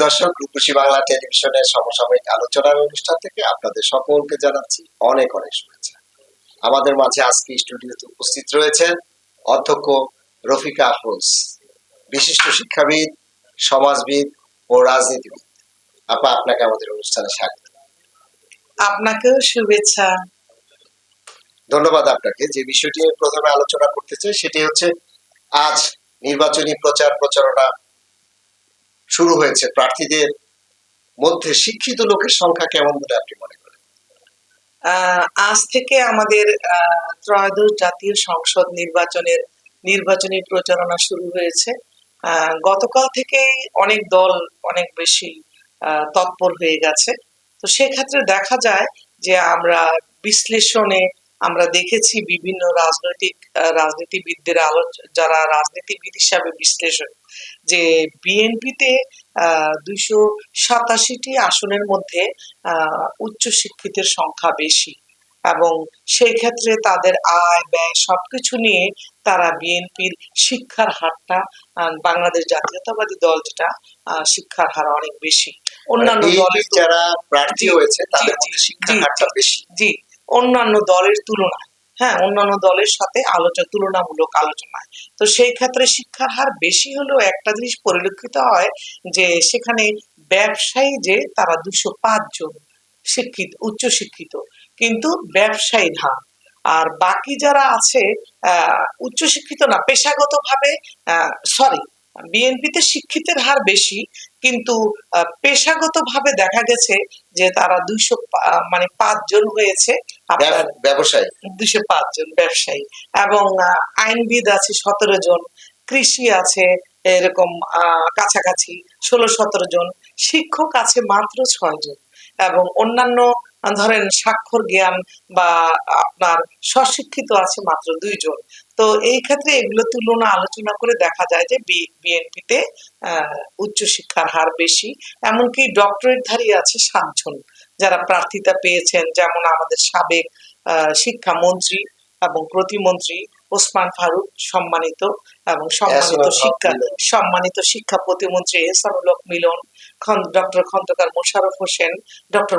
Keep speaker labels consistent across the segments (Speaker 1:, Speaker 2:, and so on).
Speaker 1: দর্শক, রূপসী বাংলা টেলিভিশনের সমসাময়িক আলোচনার অনুষ্ঠান থেকে আপনাদের সকলকে জানাচ্ছি অনেক অনেক শুভেচ্ছা। আমাদের মাঝে আজকে স্টুডিওতে উপস্থিত রয়েছেন অধ্যক্ষ রফিকা আফরোজ, বিশিষ্ট শিক্ষাবিদ, সমাজবিদ ও রাজনীতিবিদ। আপা, আপনাকে আমাদের অনুষ্ঠানে স্বাগত।
Speaker 2: আপনাকেও শুভেচ্ছা।
Speaker 1: ধন্যবাদ আপনাকে। যে বিষয়টি প্রথমে আলোচনা করতে চাই সেটি হচ্ছে, আজ নির্বাচনী প্রচার প্রচারণা শুরু হয়েছে। প্রার্থীদের মধ্যে শিক্ষিত লোকের সংখ্যা কেমন বলে আপনি মনে করেন?
Speaker 2: আজ থেকে আমাদের ত্রয়োদশ জাতীয় সংসদ নির্বাচনী প্রচারণা শুরু হয়েছে। গতকাল থেকে অনেক দল অনেক বেশি তৎপর হয়ে গেছে। তো সেক্ষেত্রে দেখা যায় যে আমরা বিশ্লেষণে আমরা দেখেছি বিভিন্ন রাজনীতিবিদদের যারা রাজনীতিবিদ হিসাবে বিশ্লেষণ, যে বিএনপিতে 287টি আসনের মধ্যে উচ্চশিক্ষিতের সংখ্যা বেশি, এবং সেই ক্ষেত্রে তাদের আয় ব্যয় সবকিছু নিয়ে তারা বিএনপির শিক্ষার হারটা, বাংলাদেশ জাতীয়তাবাদী দল যেটা, শিক্ষার হার অনেক বেশি অন্যান্য দলের
Speaker 1: যারা প্রার্থী হয়েছে তাদের মধ্যে শিক্ষার হারটা বেশি।
Speaker 2: জি, অন্যান্য দলের তুলনায়, হ্যাঁ, অন্যান্য দলের সাথে তুলনামূলক আলোচনায়। তো সেই ক্ষেত্রে শিক্ষার হার বেশি হলেও একটা জিনিস পরিলক্ষিত হয়, যে সেখানে ব্যবসায়ী যে তারা 205 জন উচ্চশিক্ষিত, কিন্তু ব্যবসায়ী না। আর বাকি যারা আছে উচ্চশিক্ষিত না, পেশাগতভাবে, সরি, বিএনপিতে শিক্ষিতের হার বেশি, কিন্তু পেশাগতভাবে দেখা গেছে যে তারা 5 জন হয়েছে
Speaker 1: ব্যবসায়ী,
Speaker 2: 205 জন ব্যবসায়ী, এবং আইনবিদ আছে 17 জন, কৃষি আছে এরকম কাছাকাছি 16-17 জন, শিক্ষক আছে মাত্র 6 জন, এবং অন্যান্য ধরেন স্বাক্ষর জ্ঞান বা আপনার স্বশিক্ষিত আছে মাত্র 2 জন। তো এই ক্ষেত্রে এগুলো আলোচনা করে দেখা যায় যে বিএনপিতে উচ্চশিক্ষার হার বেশি। এমনকি ডক্টরেটধারী আছে 7 জন যারা প্রার্থিতা পেয়েছেন, যেমন আমাদের সাবেক শিক্ষামন্ত্রী এবং প্রতিমন্ত্রী ওসমান ফারুক সম্মানিত, এবং সম্মানিত শিক্ষা প্রতিমন্ত্রী Ehsanul Haque Milon, doctor Khandaker Mosharraf Hossain, doctor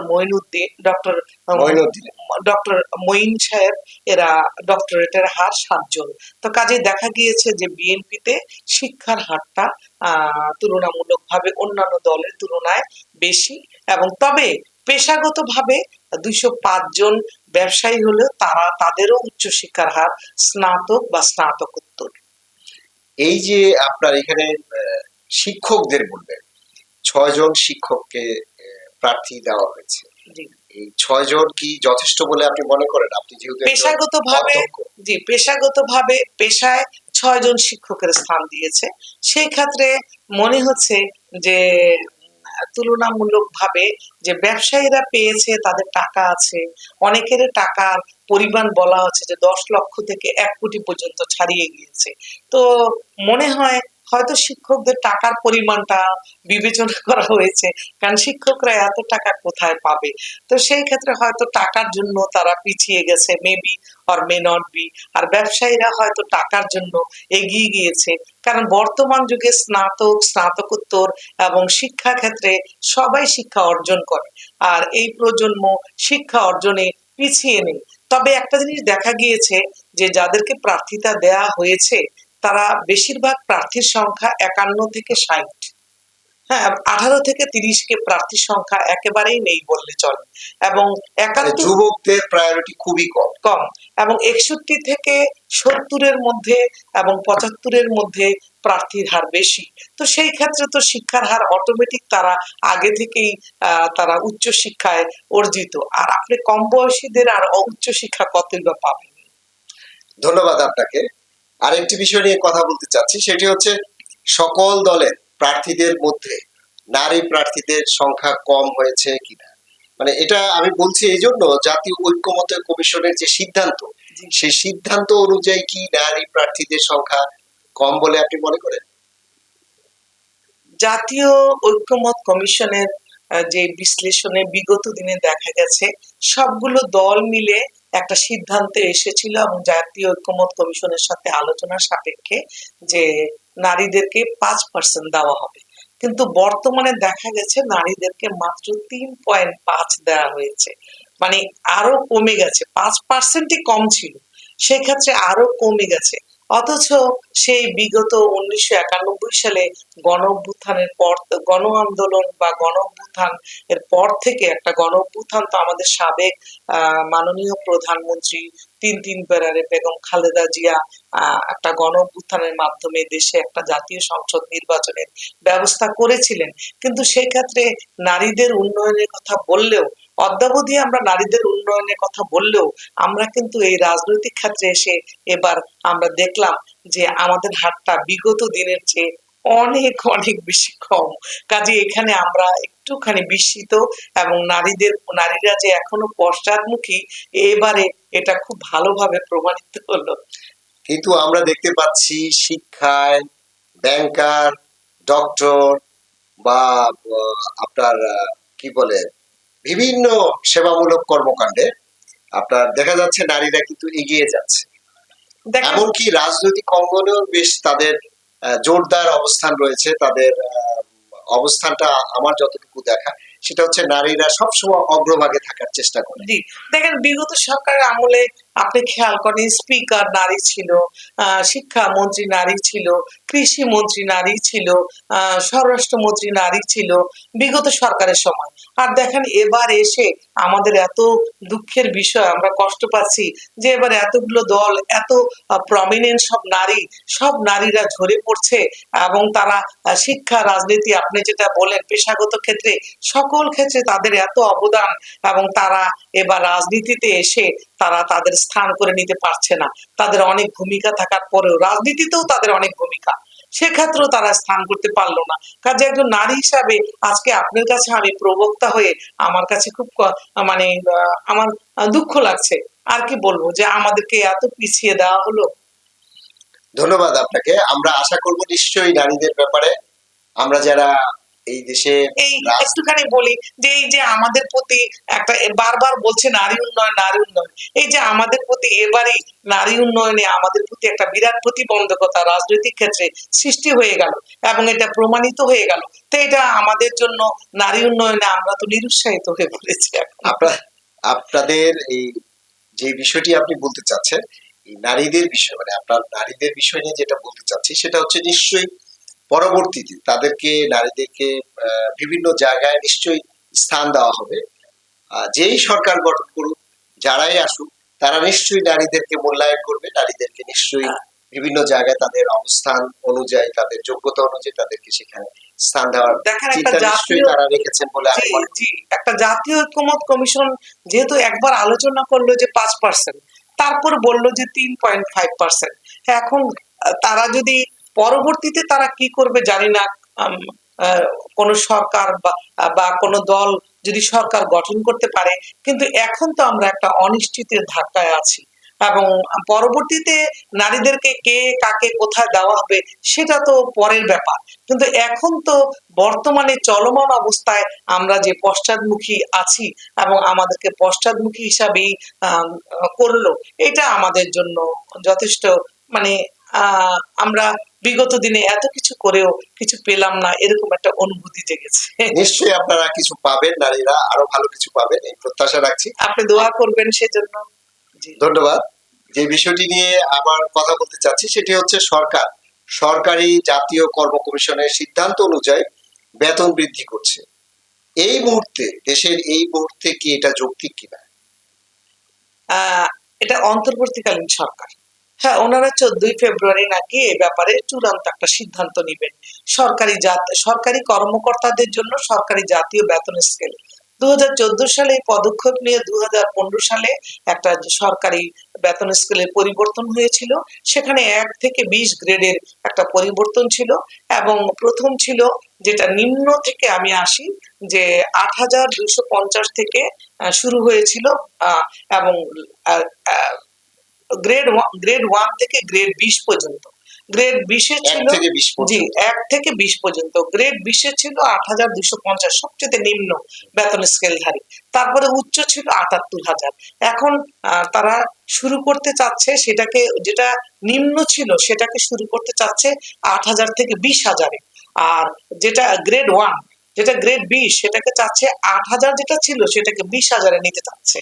Speaker 2: doctor Moin সাহেব, এরা ডক্টরেটের হার 7 জন। তো কাজে দেখা গিয়েছে যে বিএনপিতে শিক্ষার হারটা তুলনামূলকভাবে অন্যান্য দলের তুলনায় বেশি, এবং তবে পেশাগতভাবে 205 জন ব্যবসায়ী হলেও তাদেরও উচ্চশিক্ষার হার স্নাতক বা স্নাতকোত্তর।
Speaker 1: এই যে আপনার এখানে শিক্ষকদের বলবেন 6 জন শিক্ষককে প্রার্থী দেওয়া হয়েছে, এই 6 জন কি যথেষ্ট বলে আপনি মনে করেন? আপনি যেহেতু
Speaker 2: পেশাগতভাবে পেশায় 6 জন শিক্ষকের স্থান দিয়েছে, সেই ক্ষেত্রে মনে হচ্ছে যে তুলনামূলকভাবে যে ব্যবসায়ীরা পেয়েছে তাদের টাকা আছে, অনেকের টাকার পরিমাণ বলা হচ্ছে যে 10 লক্ষ থেকে 1 কোটি পর্যন্ত ছাড়িয়ে গিয়েছে। তো মনে হয় হয়তো শিক্ষকদের টাকার পরিমাণটা বিবেচনা করা হয়েছে, কারণ শিক্ষকরা এত টাকা কোথায় পাবে। তো সেই ক্ষেত্রে হয়তো টাকার জন্য তারা পিছিয়ে গেছে, maybe or may not be. আর ব্যবসায়ীরা হয়তো টাকার জন্য এগিয়ে গিয়েছে, কারণ বর্তমান যুগে স্নাতকোত্তর এবং শিক্ষা ক্ষেত্রে সবাই শিক্ষা অর্জন করে, আর এই প্রজন্ম শিক্ষা অর্জনে পিছিয়ে নেই। তবে একটা জিনিস দেখা গিয়েছে যে যাদেরকে প্রার্থিতা দেয়া হয়েছে তারা বেশিরভাগ প্রার্থীর সংখ্যা 51 থেকে 60, হ্যাঁ, 18 থেকে 30 কে প্রার্থীর সংখ্যা একেবারেই নেই বললে চলে, এবং
Speaker 1: যুবকদের প্রায়োরিটি খুবই কম,
Speaker 2: এবং 61 থেকে 70-এর মধ্যে এবং 75-এর মধ্যে প্রার্থীর হার বেশি। তো সেই ক্ষেত্রে তো শিক্ষার হার অটোমেটিক তারা আগে থেকেই তারা উচ্চ শিক্ষায় অর্জিত, আর আপনি কম বয়সীদের আর উচ্চ শিক্ষা কতই বা পাবেন।
Speaker 1: ধন্যবাদ আপনাকে। আরেকটি বিষয় নিয়ে কথা বলতে চাচ্ছি, সেটি হচ্ছে সকল দলের প্রার্থীদের মধ্যে নারী প্রার্থীদের সংখ্যা কম হয়েছে কিনা। মানে এটা আমি বলছি এই জন্য, জাতীয় ঐক্যমত্য কমিশনের যে সিদ্ধান্ত, সেই সিদ্ধান্ত অনুযায়ী কি নারী প্রার্থীদের সংখ্যা কম বলে আপনি মনে করেন?
Speaker 2: জাতীয় ঐক্যমত কমিশনের যে বিশ্লেষণে বিগত দিনে দেখা গেছে সবগুলো দল মিলে একটা সিদ্ধান্তে এসেছিল, এবং জাতীয় ঐক্যমত কমিশনের সাথে আলোচনার সাপেক্ষে যে নারীদেরকে 5% দেওয়া হবে, কিন্তু বর্তমানে দেখা গেছে নারীদেরকে মাত্র 3.5 দেওয়া হয়েছে, মানে আরো কমে গেছে, 5%ই কম ছিল, সেক্ষেত্রে আরো কমে গেছে। অথচ সেই বিগত 1991 সালে গণ অভ্যুত্থানের পর, গণ আন্দোলন বা গণ অভ্যুত্থান এর পর থেকে, একটা গণ অভ্যুত্থান তো আমাদের সাবেক মাননীয় প্রধানমন্ত্রী তিনবারের বেগম খালেদা জিয়া একটা গণ অভ্যুত্থানের মাধ্যমে দেশে একটা জাতীয় সংসদ নির্বাচনের ব্যবস্থা করেছিলেন। কিন্তু সেক্ষেত্রে নারীদের উন্নয়নের কথা বললেও, অদ্যাবধি আমরা নারীদের উন্নয়নের কথা বললেও, আমরা কিন্তু এই রাজনৈতিক ক্ষেত্রে এসে এবার আমরা দেখলাম যে আমাদের হাতটা বিগত দিনের চেয়ে অনেক অনেক বেশি কম। কাজে এখানে আমরা একটুখানি বিস্মিত, এবং নারীরা যে এখনো পশ্চাদমুখী, এবারে এটা খুব ভালোভাবে প্রমাণিত হলো।
Speaker 1: কিন্তু আমরা দেখতে পাচ্ছি শিক্ষায়, ব্যাংকার, ডক্টর বা আপনার কি বলে বিভিন্ন সেবামূলক কর্মকাণ্ডে আপনার দেখা যাচ্ছে নারীরা কিন্তু এগিয়ে যাচ্ছে।
Speaker 2: দেখেন,
Speaker 1: এমনকি রাজনৈতিক অঙ্গনেও বেশ তাদের জোরদার অবস্থান রয়েছে। তাদের অবস্থানটা আমার যতটুকু দেখা, সেটা হচ্ছে নারীরা সবসময় অগ্রভাগে থাকার চেষ্টা করে।
Speaker 2: জি, দেখেন বিগত সরকারের আমলে আপনি খেয়াল করেন স্পিকার নারী ছিল, শিক্ষামন্ত্রী নারী ছিল, কৃষি মন্ত্রী নারী ছিল, স্বরাষ্ট্রমন্ত্রী নারী ছিল বিগত সরকারের সময়। আর দেখেন এবার এসে আমাদের এত দুঃখের বিষয়, আমরা কষ্ট পাচ্ছি যে এবার এতগুলো দল, এত প্রমিনেন্ট সব নারীরা ঝরে পড়ছে, এবং তারা শিক্ষা, রাজনীতি, আপনি যেটা বলেন পেশাগত ক্ষেত্রে, সকল ক্ষেত্রে তাদের এত অবদান, এবং তারা এবার রাজনীতিতে এসে তারা তাদের স্থান করে নিতে পারছে না। তাদের অনেক ভূমিকা থাকার পরেও, রাজনীতিতেও তাদের অনেক ভূমিকা, সেক্ষেত্রেও তারা স্থান করতে পারলো না। কাজে একজন নারী হিসাবে আজকে আপনার কাছে আমি প্রবক্তা হয়ে আমার কাছে খুব মানে আমার দুঃখ লাগছে। আর কি বলবো, যে আমাদেরকে এত পিছিয়ে দেওয়া হলো।
Speaker 1: ধন্যবাদ আপনাকে। আমরা আশা করব নিশ্চয়ই নারীদের ব্যাপারে আমরা যারা এই দেশে
Speaker 2: এই একটুখানি বলি যে এই যে আমাদের প্রতি একটা বারবার বলছে নারী উন্নয়ন, নারী উন্নয়ন, এই যে আমাদের প্রতি এবারে নারী উন্নয়নে আমাদের প্রতি একটা বিরাট প্রতিবন্ধকতা রাজনৈতিক ক্ষেত্রে সৃষ্টি হয়ে গেল, এবং এটা প্রমাণিত হয়ে গেল। তো এটা আমাদের জন্য, নারী উন্নয়নে আমরা তো নিরুৎসাহিত হয়ে পড়েছি এখন।
Speaker 1: আপনাদের এই যে বিষয়টি আপনি বলতে চাচ্ছেন, এই নারীদের বিষয় মানে আপনার নারীদের বিষয় নিয়ে যেটা বলতে চাচ্ছি, সেটা হচ্ছে নিশ্চয়ই পরবর্তীতে নারীদেরকে বিভিন্ন জায়গায় নিশ্চয়ই স্থান দেওয়া হবে। যেই সরকার গঠন করুক, যারাই আসুক, তারা নিশ্চয়ই নারীদেরকে মূল্যায়ন করবে। নারীদেরকে নিশ্চয়ই বিভিন্ন জায়গায় তাদের অবস্থান অনুযায়ী, তাদের যোগ্যতা অনুযায়ী তাদেরকে সেখানে স্থান দেওয়ার
Speaker 2: দেখেন একটা
Speaker 1: চিন্তা নিশ্চয়ই
Speaker 2: জাতীয়,
Speaker 1: তারা রেখেছেন বলে আমি
Speaker 2: জি
Speaker 1: মনে করি।
Speaker 2: জি, একটা জাতীয় ঐক্যমত কমিশন যেহেতু একবার আলোচনা করলো যে 5%, তারপর বললো যে 3.5%। এখন তারা যদি পরবর্তীতে তারা কি করবে জানি না, আম, কোন সরকার বা কোন দল যদি সরকার গঠন করতে পারে, কিন্তু এখন তো আমরা একটা অনিশ্চিতের ধাক্কায় আছি, এবং পরবর্তীতে নারীদেরকে কে কাকে কোথায় দেওয়া হবে সেটা তো পরের ব্যাপার। কিন্তু এখন তো বর্তমানে চলমান অবস্থায় আমরা যে পশ্চাদমুখী আছি, এবং আমাদেরকে পশ্চাদমুখী হিসাবেই করলো, এটা আমাদের জন্য যথেষ্ট, মানে আমরা বিগত দিনে এত কিছু করেও কিছু পেলাম না, এরকম একটা অনুভূতি জেগেছে।
Speaker 1: নিশ্চয়ই আপনারা কিছু পাবেন, নারীরা আরো ভালো কিছু পাবেন এই প্রত্যাশা রাখছি।
Speaker 2: আপনি দোয়া করবেন সেজন্য। জি,
Speaker 1: ধন্যবাদ। যে বিষয়টি নিয়ে আবার কথা বলতে চাচ্ছি সেটি হচ্ছে সরকারি জাতীয় কর্ম কমিশনের সিদ্ধান্ত অনুযায়ী বেতন বৃদ্ধি করছে। এই মুহূর্তে দেশের এই মুহূর্তে কি এটা যৌক্তিক কিনা?
Speaker 2: এটা অন্তর্বর্তীকালীন সরকার, হ্যাঁ, ওনারা 14 ফেব্রুয়ারি নাকি এ ব্যাপারে চূড়ান্ত একটা সিদ্ধান্ত নেবেন। সরকারি কর্মকর্তাদের জন্য সরকারি জাতীয় বেতন স্কেল 2014 সালে এই পদক্ষেপ নিয়ে 2015 সালে একটা সরকারি বেতন স্কেলের পরিবর্তন হয়েছিল। সেখানে 1 থেকে 20 গ্রেডের একটা পরিবর্তন ছিল, এবং প্রথম ছিল যেটা নিম্ন থেকে আমি আসি, যে 8,250 থেকে শুরু হয়েছিল, এবং গ্রেড 1 থেকে গ্রেড 20 পর্যন্ত। গ্রেড 20-এ
Speaker 1: এক
Speaker 2: ছিল,
Speaker 1: থেকে 20
Speaker 2: জি,
Speaker 1: পর্যন্ত
Speaker 2: 1 থেকে 20 পর্যন্ত। গ্রেড 20-এ ছিল 8,250, সবচেয়ে নিম্ন বেতন স্কেলধারী। তারপরে উচ্চ ছিল 78,000। এখন তারা শুরু করতে চাচ্ছে সেটাকে, যেটা নিম্ন ছিল সেটাকে শুরু করতে চাচ্ছে 8,000 থেকে 20,000-এ। আর যেটা গ্রেড 1, যেটা গ্রেড 20 সেটাকে চাচ্ছে 8,000, যেটা ছিল সেটাকে 20,000-এ নিতে চাচ্ছে,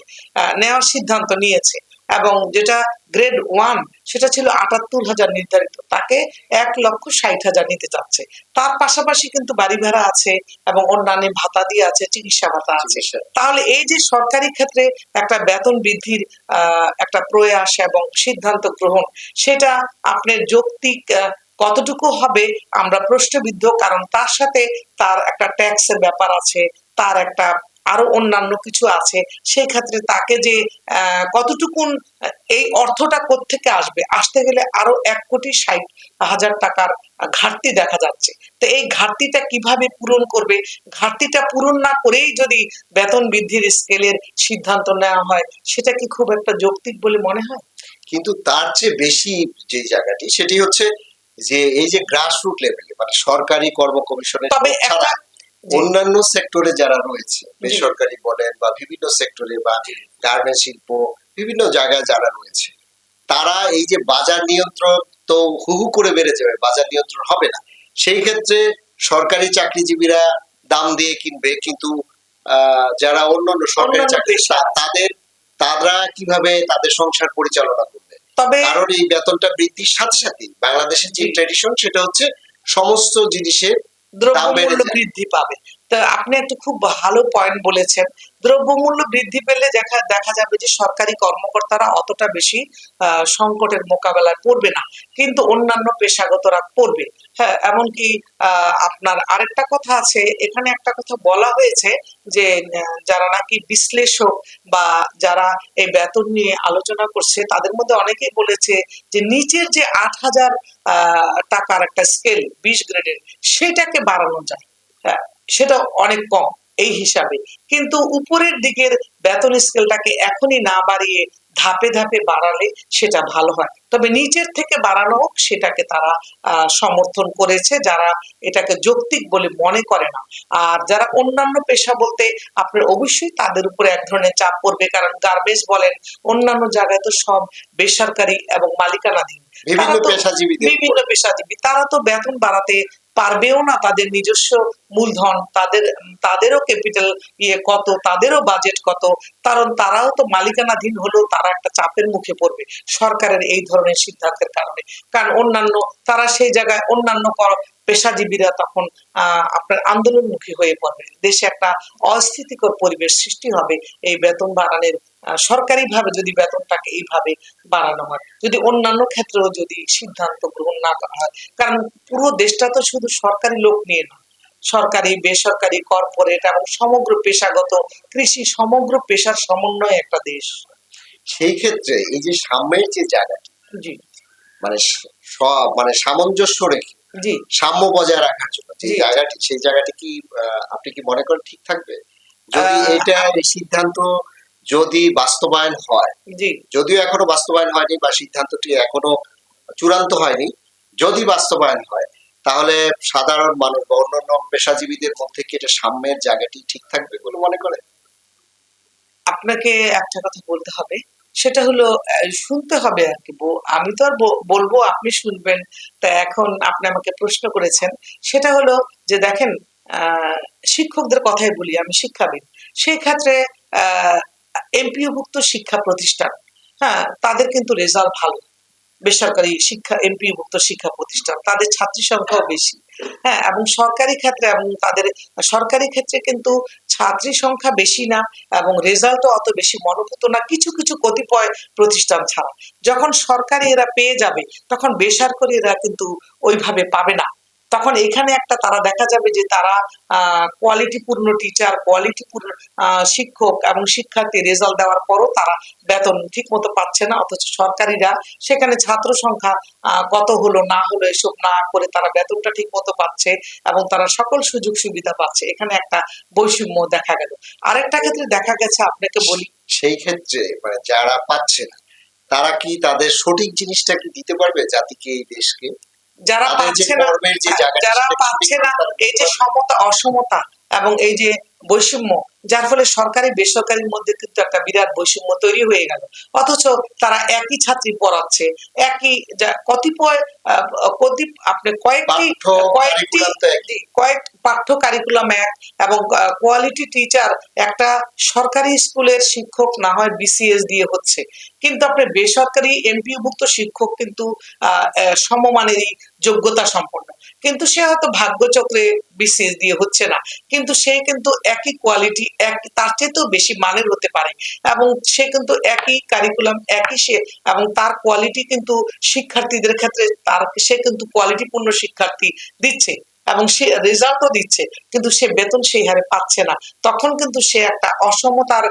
Speaker 2: নেওয়ার সিদ্ধান্ত নিয়েছে। এবং যেটা গ্রেড 1 সেটা ছিল 78,000 নির্ধারিত, তাকে 1,60,000 নিতে চাচ্ছে। তার পাশাপাশি কিন্তু বাড়ি ভাড়া আছে এবং অন্যান্য ভাতা দিয়ে আছে, চিকিৎসা ভাতা আছে।
Speaker 1: চিকিৎসা।
Speaker 2: তাহলে এই যে সরকারি ক্ষেত্রে একটা বেতন বৃদ্ধির একটা প্রয়াস এবং সিদ্ধান্ত গ্রহণ, সেটা আপনার যৌক্তিক কতটুকু হবে আমরা প্রশ্নবিদ্ধ, কারণ তার সাথে তার একটা ট্যাক্সের ব্যাপার আছে, তার একটা আরো অন্যান্য কিছু আছে। সেই ক্ষেত্রে তাকে যে কতটুকুন এই অর্থটা কোত্থেকে আসবে, আসতে গেলে আরো 1,60,000 টাকার ঘাটতি দেখা যাচ্ছে। তো এই ঘাটতিটা কিভাবে পূরণ করবে? ঘাটতিটা পূরণ না করেই যদি বেতন বৃদ্ধির স্কেলের সিদ্ধান্ত নেওয়া হয়, সেটা কি খুব একটা যৌক্তিক বলে মনে হয়?
Speaker 1: কিন্তু তার চেয়ে বেশি যে জায়গাটি সেটি হচ্ছে যে এই যে গ্রাসরুট লেভেলে মানে সরকারি কর্ম কমিশনের
Speaker 2: তবে
Speaker 1: ছাড়া
Speaker 2: একটা জি,
Speaker 1: অন্যান্য সেক্টরে যারা রয়েছে,
Speaker 2: জি,
Speaker 1: বেসরকারি বলেন বা বিভিন্ন সেক্টরে বা
Speaker 2: জি,
Speaker 1: গার্মেন্টস শিল্প, বিভিন্ন জায়গায় যারা রয়েছে, তারা এই যে বাজার নিয়ন্ত্রণ তো হু হু করে বেড়ে যাবে, বাজার নিয়ন্ত্রণ হবে না। সেই ক্ষেত্রে সরকারি চাকরিজীবীরা দাম দিয়ে কিনবে, কিন্তু যারা অন্যান্য সরকারি
Speaker 2: অন্যান্য
Speaker 1: চাকরি
Speaker 2: পেশা আছে।
Speaker 1: তাদের তারা কিভাবে তাদের সংসার পরিচালনা করবে?
Speaker 2: তবে
Speaker 1: কারণ এই বেতনটা বৃদ্ধির সাথে সাথে বাংলাদেশের যে
Speaker 2: জি,
Speaker 1: ট্রেডিশন সেটা হচ্ছে সমস্ত জিনিসের দাম বেড়ে
Speaker 2: দ্রব্যমূল্য
Speaker 1: যায়।
Speaker 2: বৃদ্ধি পাবে। তো আপনি একটা খুব ভালো পয়েন্ট বলেছেন। দ্রব্যমূল্য বৃদ্ধি পেলে দেখা দেখা যাবে যে সরকারি কর্মকর্তারা অতটা বেশি সংকটের মোকাবেলায় পড়বে না, কিন্তু অন্যান্য পেশাগতরা পড়বে। হ্যাঁ, এমনকি আপনার আরেকটা কথা আছে, এখানে একটা কথা বলা হয়েছে যে যারা নাকি বিশ্লেষক বা যারা এই বেতন নিয়ে আলোচনা করছে, তাদের মধ্যে অনেকেই বলেছে যে নিচের যে 8,000 টাকার একটা স্কেল 20 গ্রেডের, সেটাকে বাড়ানো যায়। হ্যাঁ, সেটা অনেক কম এই হিসাবে, কিন্তু উপরের দিকের বেতন স্কেলটাকে এখনই না বাড়িয়ে ধাপে ধাপে বাড়ালে সেটা ভালো হয়। তবে নিচের থেকে বাড়ানো হোক, সেটাকে তারা সমর্থন করেছে, যারা এটাকে যৌক্তিক বলে মনে করে না। আর যারা অন্যান্য পেশা বলতে আপনার অবশ্যই তাদের উপরে এক ধরনের চাপ পড়বে, কারণ গার্মেন্টস বলেন, অন্যান্য জায়গায় তো সব বেসরকারি এবং মালিকানাধীন।
Speaker 1: বিভিন্ন
Speaker 2: তারা তো
Speaker 1: পেশাজীবীদের
Speaker 2: বিভিন্ন পেশাজীবী, তারা তো বেতন বাড়াতে পারবেও না। তাদের নিজস্ব মূলধন, তাদেরও ক্যাপিটাল কত, তাদেরও বাজেট কত, কারণ তারাও তো মালিকানাধীন হলেও তারা একটা চাপের মুখে পড়বে সরকারের এই ধরনের সিদ্ধান্তের কারণে। কারণ অন্যান্য তারা সেই জায়গায় অন্যান্য পেশাজীবীরা তখন আপনার আন্দোলনমুখী হয়ে পড়বে, দেশে একটা অস্থিতিকর পরিবেশ সৃষ্টি হবে এই বেতন বাড়ানোর। সরকারি ভাবে যদি বেতনটাকে এইভাবে বাড়ানো হয়, যদি অন্যান্য ক্ষেত্রেও যদি সিদ্ধান্ত গ্রহণ না করা হয়, কারণ পুরো দেশটা তো শুধু সরকারি লোক নিয়ে না, সরকারি, বেসরকারি, কর্পোরেট এবং সমগ্র পেশাগত, কৃষি, সমগ্র পেশার সমন্বয়ে একটা দেশ।
Speaker 1: সেই ক্ষেত্রে এই যে সাম্যের যে জায়গাটি
Speaker 2: জি,
Speaker 1: মানে সব মানে সামঞ্জস্য রেখে
Speaker 2: জি,
Speaker 1: সাম্য বজায় রাখার জন্য যে
Speaker 2: জি,
Speaker 1: জায়গাটি, সেই জায়গাটি কি আপনি কি মনে করেন ঠিক থাকবে যদি এইটা এই সিদ্ধান্ত যদি বাস্তবায়ন হয়?
Speaker 2: জি,
Speaker 1: যদিও এখনো বাস্তবায়ন হয়নি বা সিদ্ধান্তটি এখনো চূড়ান্ত হয়নি, যদি বাস্তবায়ন হয় তাহলে সাধারণ মানুষ বা অন্যান্য পেশাজীবীদের মধ্যে কি এটা সাম্যের জায়গাটি ঠিক থাকবে বলে মনে করেন?
Speaker 2: আপনাকে একটা কথা বলতে হবে, সেটা হলো শুনতে হবে আর কি। আমি তো আর বলবো, আপনি শুনবেন। তা এখন আপনি আমাকে প্রশ্ন করেছেন, সেটা হলো যে দেখেন, শিক্ষকদের কথাই বলি, আমি শিক্ষাবিদ। সেই ক্ষেত্রে এমপিওভুক্ত শিক্ষা প্রতিষ্ঠান, হ্যাঁ, তাদের কিন্তু রেজাল্ট ভালো। বেসরকারি শিক্ষা এমপিওভুক্ত শিক্ষা প্রতিষ্ঠান, তাদের ছাত্রী সংখ্যাও বেশি। হ্যাঁ, এবং সরকারি ক্ষেত্রে এবং তাদের সরকারি ক্ষেত্রে কিন্তু ছাত্রী সংখ্যা বেশি না এবং রেজাল্টও অত বেশি মনোভূত না, কিছু কিছু কতিপয় প্রতিষ্ঠান ছাড়া। যখন সরকারি এরা পেয়ে যাবে, তখন বেসরকারি এরা কিন্তু ওইভাবে পাবে না। তখন এখানে একটা তারা দেখা যাবে যে তারা কোয়ালিটিপূর্ণ টিচার, কোয়ালিটিপূর্ণ শিক্ষক এবং শিক্ষার্থী রেজাল্ট দেওয়ার পরও তারা বেতন ঠিক মতো পাচ্ছে না, অথচ সরকারিরা সেখানে ছাত্র সংখ্যা কত হলো না হলো এসব না করে তারা বেতনটা ঠিক মতো পাচ্ছে এবং তারা সকল সুযোগ সুবিধা পাচ্ছে। এখানে একটা বৈষম্য দেখা গেল। আরেকটা ক্ষেত্রে দেখা গেছে, আপনাকে বলি,
Speaker 1: সেই ক্ষেত্রে মানে যারা পাচ্ছে না তারা কি তাদের সঠিক জিনিসটা কি দিতে পারবে জাতিকে, এই দেশকে?
Speaker 2: যারা
Speaker 1: তাদের যে
Speaker 2: পাচ্ছে না,
Speaker 1: কর্মের যে জায়গাটা
Speaker 2: যারা
Speaker 1: সেটা কি
Speaker 2: পাচ্ছে
Speaker 1: সঠিকভাবে
Speaker 2: না,
Speaker 1: তারা
Speaker 2: এই
Speaker 1: দিতে
Speaker 2: যে
Speaker 1: পারবে?
Speaker 2: সমতা অসমতা এবং এই যে বৈষম্য, যার ফলে সরকারি বেসরকারির মধ্যে কিন্তু একটা বিরাট বৈষম্য তৈরি হয়ে গেল। অথচ তারা একই ছাত্রী পড়াচ্ছে, একই কতিপয় আপনি কয়েকটি কয়েকটি কয়েক পাঠ্য কারিকুলাম এক, এবং কোয়ালিটি টিচার একটা সরকারি স্কুলের শিক্ষক না হয় বিসিএস দিয়ে হচ্ছে, কিন্তু আপনি বেসরকারি এমপিওভুক্ত শিক্ষক কিন্তু সমমানেরই যোগ্যতা সম্পন্ন, কিন্তু সে হয়তো ভাগ্যচক্রে বিসিএস দিয়ে হচ্ছে না, কিন্তু সে কিন্তু একই কোয়ালিটি, এক তার চেয়েতেও বেশি মানের হতে পারে, এবং সে কিন্তু একই কারিকুলাম, একই সে, এবং তার কোয়ালিটি কিন্তু শিক্ষার্থীদের ক্ষেত্রে সে কিন্তু কোয়ালিটিপূর্ণ শিক্ষার্থী দিচ্ছে এবং সে রেজাল্টও দিচ্ছে, কিন্তু সে বেতন সেই হারে পাচ্ছে না। তখন কিন্তু সে একটা অসমতার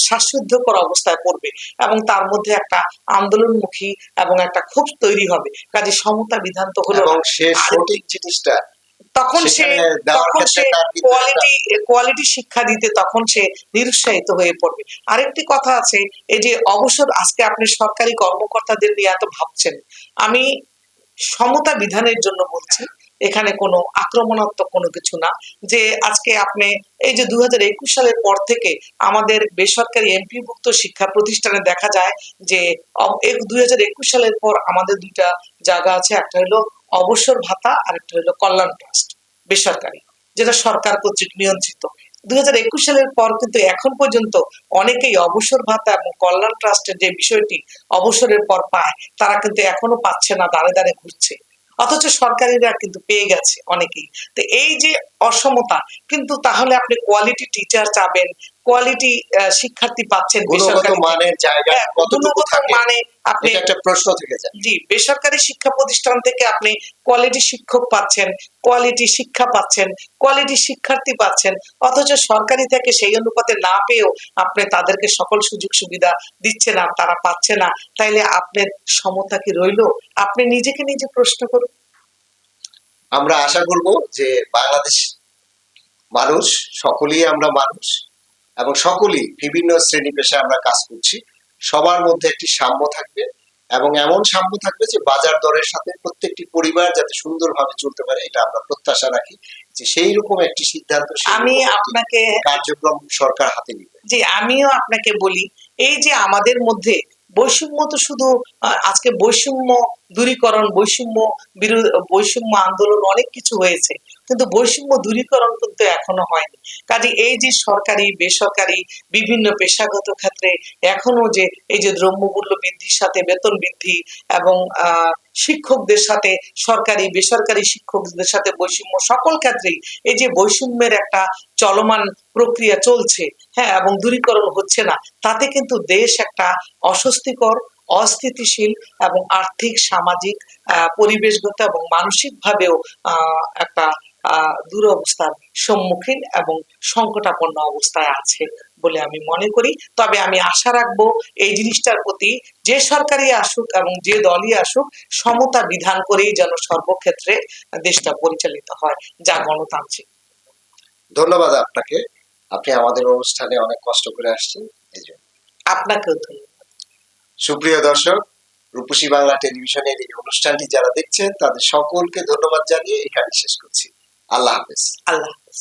Speaker 2: শ্বাসরুদ্ধকর অবস্থায় পড়বে, এবং তার মধ্যে একটা আন্দোলনমুখী এবং একটা ক্ষোভ তৈরি হবে। কাজে সমতা বিধান তো হলো
Speaker 1: এবং
Speaker 2: না।
Speaker 1: সে সঠিক জিনিসটা
Speaker 2: তখন সে কোয়ালিটি শিক্ষা দিতে তখন সে নিরুৎসাহিত হয়ে পড়বে। আরেকটি কথা আছে, এই যে অবসর, আজকে আপনি সরকারি কর্মকর্তাদের নিয়ে এত ভাবছেন, আমি সমতা বিধানের জন্য বলছি, এখানে কোনো আক্রমণাত্মক কোনো কিছু না। যে আজকে আপনি এই যে 2021 সালের পর থেকে আমাদের বেসরকারি এমপিভুক্ত শিক্ষা প্রতিষ্ঠানে দেখা যায় যে 2021 সালের পর আমাদের দুইটা জায়গা আছে, একটা হলো অবসর ভাতা আর একটা হলো কল্যাণ ট্রাস্ট বেসরকারি, যেটা সরকার কর্তৃক নিয়ন্ত্রিত। 2021 সালের পর কিন্তু এখন পর্যন্ত অনেকেই অবসর ভাতা এবং কল্যাণ ট্রাস্টের যে বিষয়টি অবসরের পর পায়, তারা কিন্তু এখনো পাচ্ছে না, দাঁড়ে দাঁড়ে ঘুরছে, অথচ সরকারিরা কিন্তু পেয়ে গেছে অনেকেই। তো এই যে অসমতা, কিন্তু তাহলে আপনি কোয়ালিটি টিচার চাবেন, কোয়ালিটি শিক্ষার্থী পাচ্ছেন
Speaker 1: গুণগত মানের জায়গা কতটুকু থাকে,
Speaker 2: মানে আপনি
Speaker 1: এটা একটা প্রশ্ন থেকে যায়।
Speaker 2: জি, বেসরকারি শিক্ষা প্রতিষ্ঠান থেকে আপনি কোয়ালিটি শিক্ষক পাচ্ছেন, কোয়ালিটি শিক্ষা পাচ্ছেন, কোয়ালিটি শিক্ষার্থী পাচ্ছেন, অথচ সরকারি থেকে সেই অনুপাতে না পেয়েও আপনি তাদেরকে সকল সুযোগ সুবিধা দিচ্ছে না, তারা পাচ্ছে না, তাইলে আপনার সমতা কি রইলো? আপনি নিজেকে নিজে প্রশ্ন করুন।
Speaker 1: আমরা আশা করব যে বাংলাদেশ মানুষ, সকলেই আমরা মানুষ, এবং সকলেই বিভিন্ন শ্রেণী পেশায় আমরা কাজ করছি, সবার মধ্যে একটি সাম্য থাকবে, এবং এমন সাম্য থাকবে যে বাজার দরের সাথে প্রত্যেকটি পরিবার যাতে সুন্দরভাবে চলতে পারে, এটা আমরা প্রত্যাশা রাখি যে সেই রকম একটি সিদ্ধান্ত,
Speaker 2: আমি আপনাকে
Speaker 1: কার্যক্রম সরকার হাতে নিবে।
Speaker 2: জি, আমিও আপনাকে বলি, এই যে আমাদের মধ্যে বৈষম্য তো শুধু আজকে বৈষম্য দূরীকরণ, বৈষম্য আন্দোলন অনেক কিছু হয়েছে, কিন্তু বৈষম্য দূরীকরণ কিন্তু এখনো হয়নি। কাজে এই যে সরকারি বেসরকারি বিভিন্ন পেশাগত ক্ষেত্রে এখনো যে এই যে দ্রব্যমূল্য বৃদ্ধির সাথে বেতন বৃদ্ধি, এবং শিক্ষকদের সাথে সরকারি বেসরকারি শিক্ষকদের সাথে বৈষম্য, সকল ক্ষেত্রেই এই যে বৈষম্যের একটা চলমান প্রক্রিয়া চলছে, হ্যাঁ, এবং দূরীকরণ হচ্ছে না, তাতে কিন্তু দেশ একটা অস্বস্তিকর, অস্থিতিশীল এবং আর্থিক, সামাজিক, পরিবেশগত এবং মানসিক ভাবেও একটা দুরবস্থার সম্মুখীন এবং সংকটাপন্ন অবস্থায় আছে বলে আমি মনে করি। তবে আমি আশা রাখবো এই জিনিসটার প্রতি, যে সরকারি আসুক এবং যে দলই আসুক, সমতা বিধান করেই যেন সর্বক্ষেত্রে দেশটা পরিচালিত হয়, যা গণতান্ত্রিক।
Speaker 1: ধন্যবাদ আপনাকে, আপনি আমাদের অনুষ্ঠানে অনেক কষ্ট করে আসছেন, এই জন্য
Speaker 2: আপনাকেও ধন্যবাদ।
Speaker 1: সুপ্রিয় দর্শক, রূপসী বাংলা টেলিভিশনের এই অনুষ্ঠানটি যারা দেখছেন তাদের সকলকে ধন্যবাদ জানিয়ে এখানে শেষ করছি। আল্লাহ হাফেজ।
Speaker 2: আল্লাহ হাফেজ।